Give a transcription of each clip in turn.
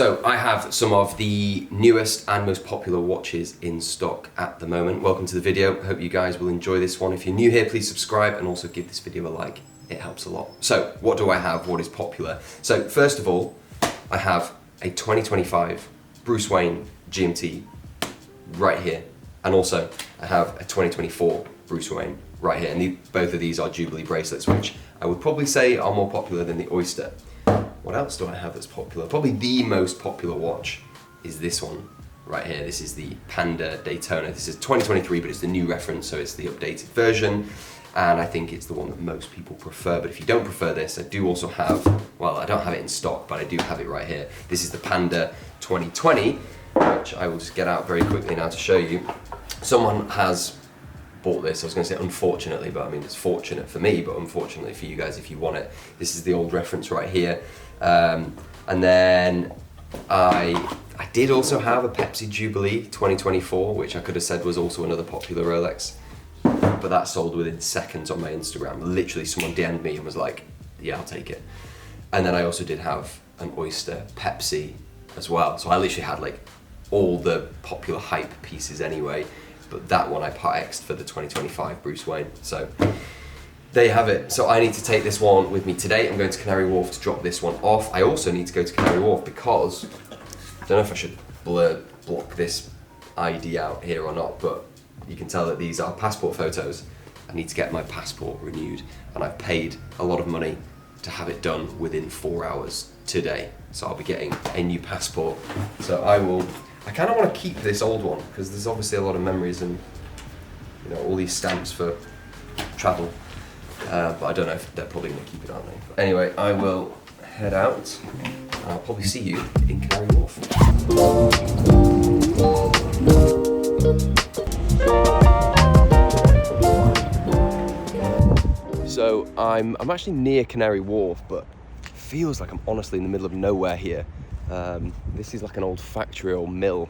So I have some of the newest and most popular watches in stock at the moment. Welcome to the video. Hope you guys will enjoy this one. If you're new here, please subscribe and also give this video a like. It helps a lot. So what do I have? What is popular? So first of all, I have a 2025 Bruce Wayne GMT right here. And also I have a 2024 Bruce Wayne right here. And both of these are Jubilee bracelets, which I would probably say are more popular than the Oyster. What else do I have that's popular? Probably the most popular watch is this one right here. This is the Panda Daytona. This is 2023, but it's the new reference, so it's the updated version. And I think it's the one that most people prefer. But if you don't prefer this, I do also have, well, I don't have it in stock, but I do have it right here. This is the Panda 2020, which I will just get out very quickly now to show you. Someone has bought this. I was going to say unfortunately, but I mean it's fortunate for me, but unfortunately for you guys if you want it. This is the old reference right here. And then I did also have a Pepsi Jubilee 2024, which I could have said was also another popular Rolex, but that sold within seconds on my Instagram. Literally someone DM'd me and was like, yeah, I'll take it. And then I also did have an Oyster Pepsi as well. So I literally had like all the popular hype pieces anyway, but that one I part X'd for the 2025 Bruce Wayne. So there you have it. So I need to take this one with me today. I'm going to Canary Wharf to drop this one off. I also need to go to Canary Wharf because, I don't know if I should block this ID out here or not, but you can tell that these are passport photos. I need to get my passport renewed, and I've paid a lot of money to have it done within 4 hours today. So I'll be getting a new passport. So I kind of want to keep this old one because there's obviously a lot of memories and, you know, all these stamps for travel. But I don't know if they're probably going to keep it, aren't they? But anyway, I will head out. I'll probably see you in Canary Wharf. So I'm actually near Canary Wharf, but it feels like I'm honestly in the middle of nowhere here. This is like an old factory or mill,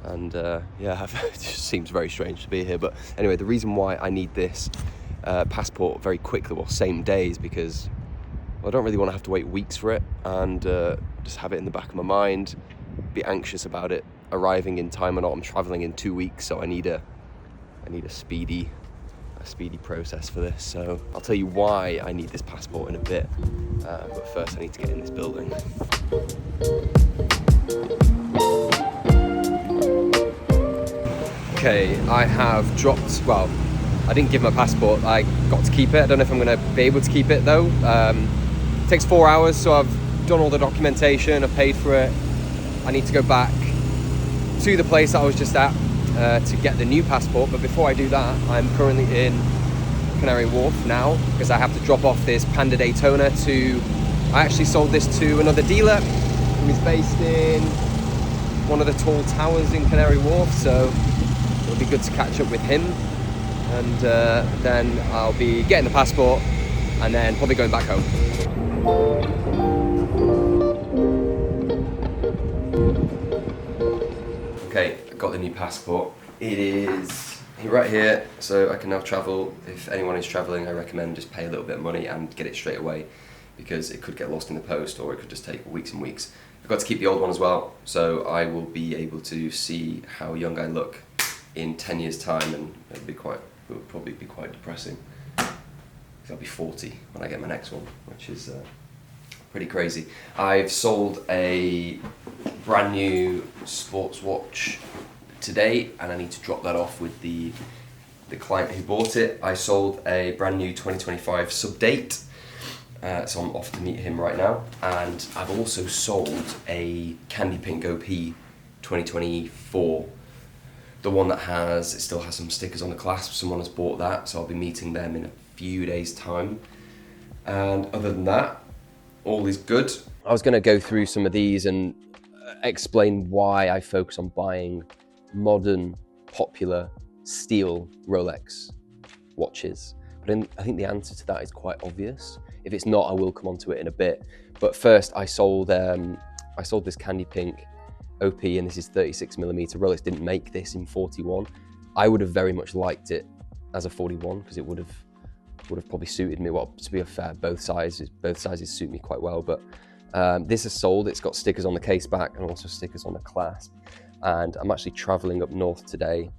and yeah, it just seems very strange to be here. But anyway, the reason why I need this passport very quickly, well, same day, is because I don't really want to have to wait weeks for it, and just have it in the back of my mind, be anxious about it arriving in time or not. I'm traveling in 2 weeks, so I need a speedy process for this. So I'll tell you why I need this passport in a bit, but first I need to get in this building. Okay, I have dropped, well, I didn't give my passport, I got to keep it. I don't know if I'm going to be able to keep it though. It takes 4 hours, so I've done all the documentation, I've paid for it. I need to go back to the place that I was just at to get the new passport, but before I do that, I'm currently in Canary Wharf now because I have to drop off this Panda Daytona I actually sold this to another dealer who is based in one of the tall towers in Canary Wharf, so it'll be good to catch up with him, and then I'll be getting the passport and then probably going back home. Okay, I got the new passport. It is right here, so I can now travel. If anyone is traveling, I recommend just pay a little bit of money and get it straight away, because it could get lost in the post or it could just take weeks and weeks. I've got to keep the old one as well, so I will be able to see how young I look in 10 years time, and it will probably be quite depressing, because I'll be 40 when I get my next one, which is pretty crazy. I've sold a brand new sports watch today, and I need to drop that off with the client who bought it. I sold a brand new 2025 Sub-Date, so I'm off to meet him right now. And I've also sold a Candy Pink OP 2024, the one that still has some stickers on the clasp. Someone has bought that, so I'll be meeting them in a few days' time. And other than that, all is good. I was going to go through some of these and explain why I focus on buying modern, popular, steel Rolex watches. But I think the answer to that is quite obvious. If it's not, I will come onto it in a bit. But first, I sold this Candy Pink OP, and this is 36mm. Rolex didn't make this in 41. I would have very much liked it as a 41 because it would have probably suited me. Well, to be fair, both sizes suit me quite well. But This is sold. It's got stickers on the case back and also stickers on the clasp. And I'm actually traveling up north today.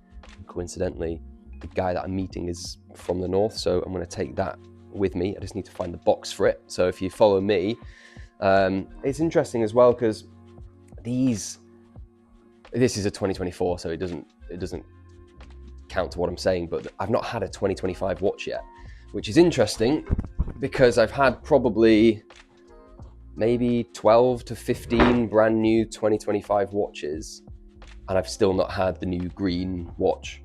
Coincidentally, the guy that I'm meeting is from the north, so I'm going to take that with me. I just need to find the box for it. So if you follow me, it's interesting as well because this is a 2024, so it doesn't count to what I'm saying, but I've not had a 2025 watch yet, which is interesting because I've had probably maybe 12 to 15 brand new 2025 watches, and I've still not had the new green watch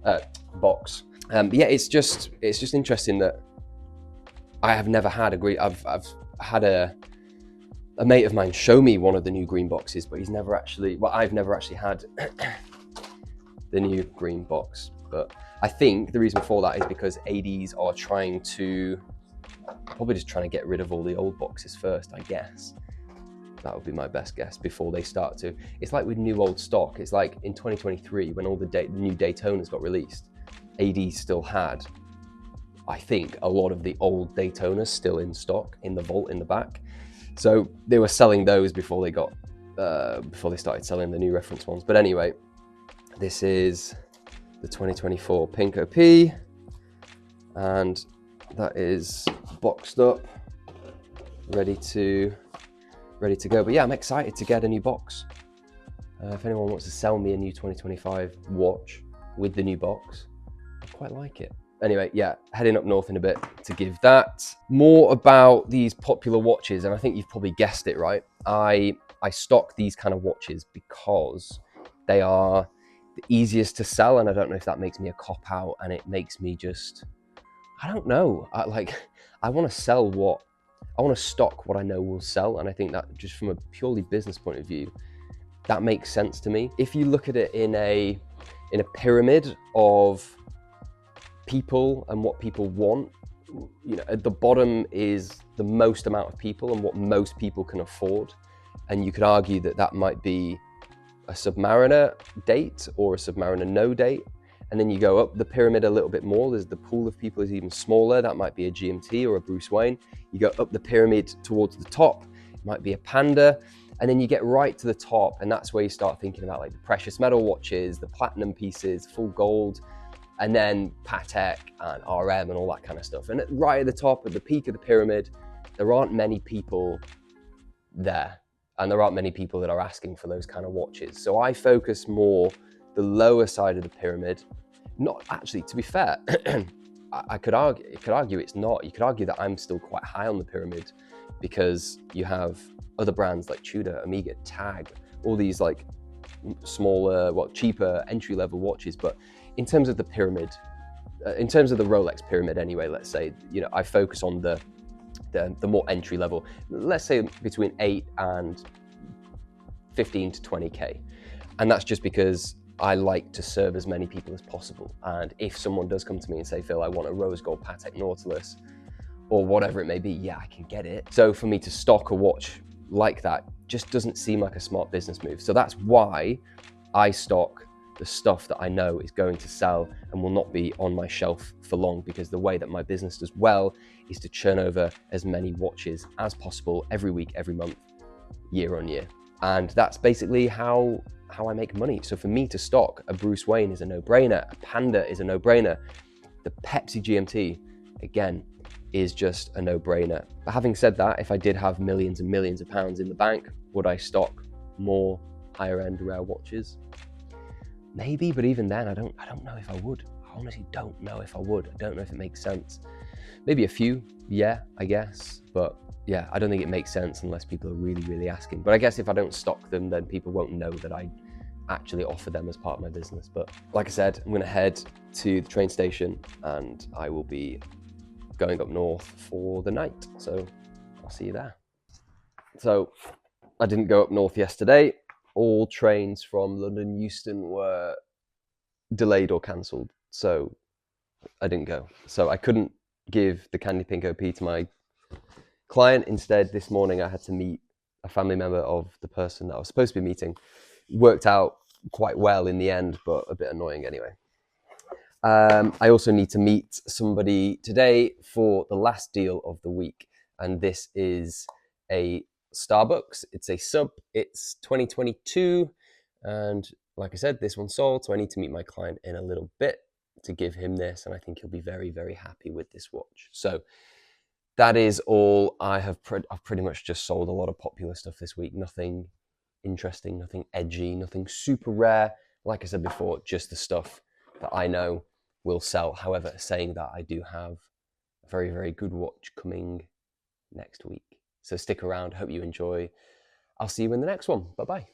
box. But yeah, it's just interesting that I have never had I've had a mate of mine show me one of the new green boxes, but I've never actually had the new green box. But I think the reason for that is because ADs are probably just trying to get rid of all the old boxes first, I guess. That would be my best guess before they start to. It's like with new old stock. It's like in 2023 when all the new Daytonas got released, AD still had, I think, a lot of the old Daytonas still in stock in the vault in the back. So they were selling those before they started selling the new reference ones. But anyway, this is the 2024 Pink OP, and that is boxed up, ready to go. But yeah, I'm excited to get a new box. If anyone wants to sell me a new 2025 watch with the new box, I quite like it. Anyway, yeah, heading up north in a bit to give that. More about these popular watches, and I think you've probably guessed it, right? I stock these kind of watches because they are the easiest to sell, and I don't know if that makes me a cop-out, and it makes me just, I don't know. I want to stock what I know will sell, and I think that just from a purely business point of view, that makes sense to me. If you look at it in a pyramid of people and what people want, you know, at the bottom is the most amount of people and what most people can afford, and you could argue that might be a Submariner date or a Submariner no date. And then you go up the pyramid a little bit more. There's the pool of people is even smaller. That might be a GMT or a Bruce Wayne. You go up the pyramid towards the top, it might be a Panda. And then you get right to the top, and that's where you start thinking about like the precious metal watches, the platinum pieces, full gold, and then Patek and RM and all that kind of stuff. And right at the top, at the peak of the pyramid, there aren't many people there, and there aren't many people that are asking for those kind of watches. So I focus more the lower side of the pyramid. Not actually, to be fair, I could argue it's not. You could argue that I'm still quite high on the pyramid because you have other brands like Tudor, Omega, Tag, all these like smaller, cheaper entry-level watches. But in terms of the pyramid, in terms of the Rolex pyramid anyway, let's say, you know, I focus on the more entry level, let's say between 8 and 15 to 20K. And that's just because I like to serve as many people as possible. And if someone does come to me and say, Phil, I want a rose gold Patek Nautilus or whatever it may be, yeah, I can get it. So for me to stock a watch like that just doesn't seem like a smart business move. So that's why I stock the stuff that I know is going to sell and will not be on my shelf for long, because the way that my business does well is to churn over as many watches as possible every week, every month, year on year. And that's basically how I make money. So for me to stock a Bruce Wayne is a no-brainer, a Panda is a no-brainer. The Pepsi GMT, again, is just a no-brainer. But having said that, if I did have millions and millions of pounds in the bank, would I stock more higher-end rare watches? Maybe, but even then, I don't know if I would. I honestly don't know if I would. I don't know if it makes sense. Maybe a few, yeah, I guess. But yeah, I don't think it makes sense unless people are really, really asking. But I guess if I don't stock them, then people won't know that I actually offer them as part of my business. But like I said, I'm gonna head to the train station and I will be going up north for the night. So I'll see you there. So I didn't go up north yesterday. All trains from London Euston were delayed or cancelled, so I didn't go. So I couldn't give the Candy Pink OP to my client. Instead, this morning I had to meet a family member of the person that I was supposed to be meeting. Worked out quite well in the end, but a bit annoying anyway. I also need to meet somebody today for the last deal of the week, and this is a Starbucks. It's a sub, it's 2022. And like I said, this one sold. So I need to meet my client in a little bit to give him this. And I think he'll be very, very happy with this watch. So that is all I have. I've pretty much just sold a lot of popular stuff this week. Nothing interesting, nothing edgy, nothing super rare. Like I said before, just the stuff that I know will sell. However, saying that, I do have a very, very good watch coming next week. So stick around. Hope you enjoy. I'll see you in the next one. Bye-bye.